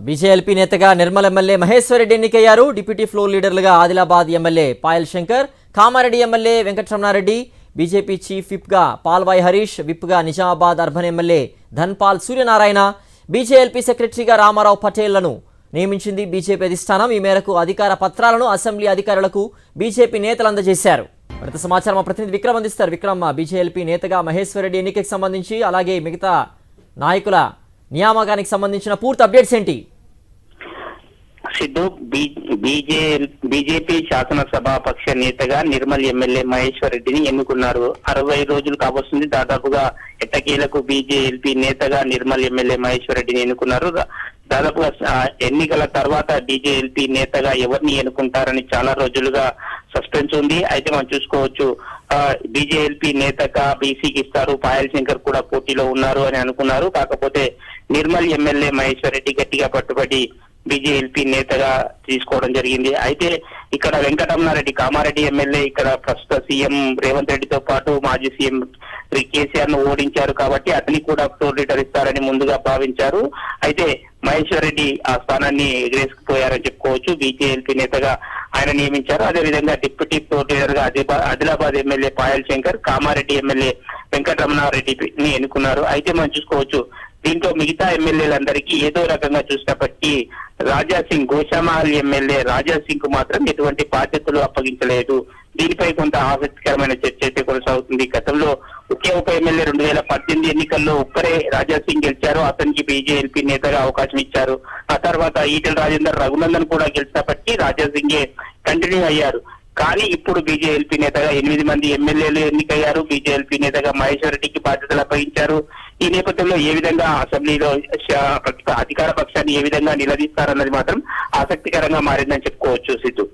BJLP నేతగా Nirmal MLA Maheshwar Reddy ఎన్నికయ్యారు. Deputy floor లీడర్లుగా Adilabad MLA Payal Shankar, Kamareddy MLA Venkataramana Reddy, BJP chief విప్గా పాల్వాయి హరీష్, విప్గా Nizamabad urban MLA Dhanpal Suryanarayana, BJLP సెక్రటరీగా రామారావు పటేళ్లను నియమించింది బీజేపీ అధిష్టానం. ఈ మేరకు అధికార పత్రాలను అసెంబ్లీ అధికారులకు బీజేపీ నేతలు అందజేశారు. మరింత సమాచారం మా ప్రతినిధి విక్రమ్ అందిస్తారు. విక్రమ్, బీజేఎల్పీ నేతగా మహేశ్వర్ రెడ్డి ఎన్నికకి సంబంధించి అలాగే మిగతా నాయకుల నియామకానికి సంబంధించిన పూర్తి అప్డేట్స్ ఏంటి? సిద్ధు, బీజేపీ శాసనసభాపక్ష నేతగా నిర్మల్ ఎమ్మెల్యే మహేశ్వర్ రెడ్డిని ఎన్నుకున్నారు. 60 రోజులు కావస్తుంది. దాదాపుగా ఎట్టకేలకు బీజేపీ నేతగా నిర్మల్ ఎమ్మెల్యే మహేశ్వర్ రెడ్డిని ఎన్నుకున్నారు. దాదాపుగా ఎన్నికల తర్వాత బీజేపీ నేతగా ఎవరిని ఎన్నుకుంటారని చాలా రోజులుగా సస్పెన్స్ ఉంది. అయితే మనం చూసుకోవచ్చు, బీజేపీ నేతగా బీసీకి ఇస్తారు, పాయల్ శంకర్ కూడా పోటీలో ఉన్నారు అని అనుకున్నారు. కాకపోతే నిర్మల్ ఎమ్మెల్యే మహేశ్వర్ రెడ్డి గట్టిగా పట్టుబడి బీజేపీ నేతగా తీసుకోవడం జరిగింది. అయితే ఇక్కడ వెంకటరమణారెడ్డి, కామారెడ్డి ఎమ్మెల్యే ఇక్కడ ప్రస్తుత సీఎం రేవంత్ రెడ్డితో పాటు మాజీ సీఎం కేసీఆర్ ను ఓడించారు కాబట్టి అతని కూడా ఫ్లోర్ లీడర్ ఇస్తారని ముందుగా భావించారు. అయితే మహేశ్వర్ రెడ్డి ఆ స్థానాన్ని ఎగిరేసుకుపోయారని చెప్పుకోవచ్చు. బీజేపీ నేతగా ఆయన నియమించారు. అదేవిధంగా డిప్యూటీ ఫ్లోర్ లీడర్ గా ఆదిలాబాద్ ఎమ్మెల్యే పాయల్ శంకర్, కామారెడ్డి ఎమ్మెల్యే వెంకటరమణారెడ్డిని ఎన్నుకున్నారు. అయితే మనం చూసుకోవచ్చు, దీంతో మిగతా ఎమ్మెల్యేలందరికీ ఏదో రకంగా చూసినప్పటికీ రాజాసింగ్, గోషామహల్ ఎమ్మెల్యే రాజాసింగ్ కు మాత్రం ఎటువంటి బాధ్యతలు అప్పగించలేదు. దీనిపై కొంత ఆసక్తికరమైన చర్చ అయితే కొనసాగుతుంది. గతంలో ఒకే ఒక ఎమ్మెల్యే 2018 ఎన్నికల్లో ఒక్కరే రాజాసింగ్ గెలిచారు. అతనికి బీజేపీ నేతగా అవకాశం ఇచ్చారు. ఆ తర్వాత ఈటెల రాజేందర్, రఘునందన్ కూడా గెలిచినప్పటికీ రాజాసింగే కంటిన్యూ అయ్యారు. కానీ ఇప్పుడు బీజేపీ నేతగా 8 మంది ఎమ్మెల్యేలు ఎన్నికయ్యారు. బీజేపీ నేతగా మహేశ్వర్ రెడ్డికి బాధ్యతలు అప్పగించారు. ఈ నేపథ్యంలో ఏ విధంగా అసెంబ్లీలో అధికార పక్షాన్ని ఏ విధంగా నిలదీస్తారన్నది మాత్రం ఆసక్తికరంగా మారిందని చెప్పుకోవచ్చు. సిద్ధు.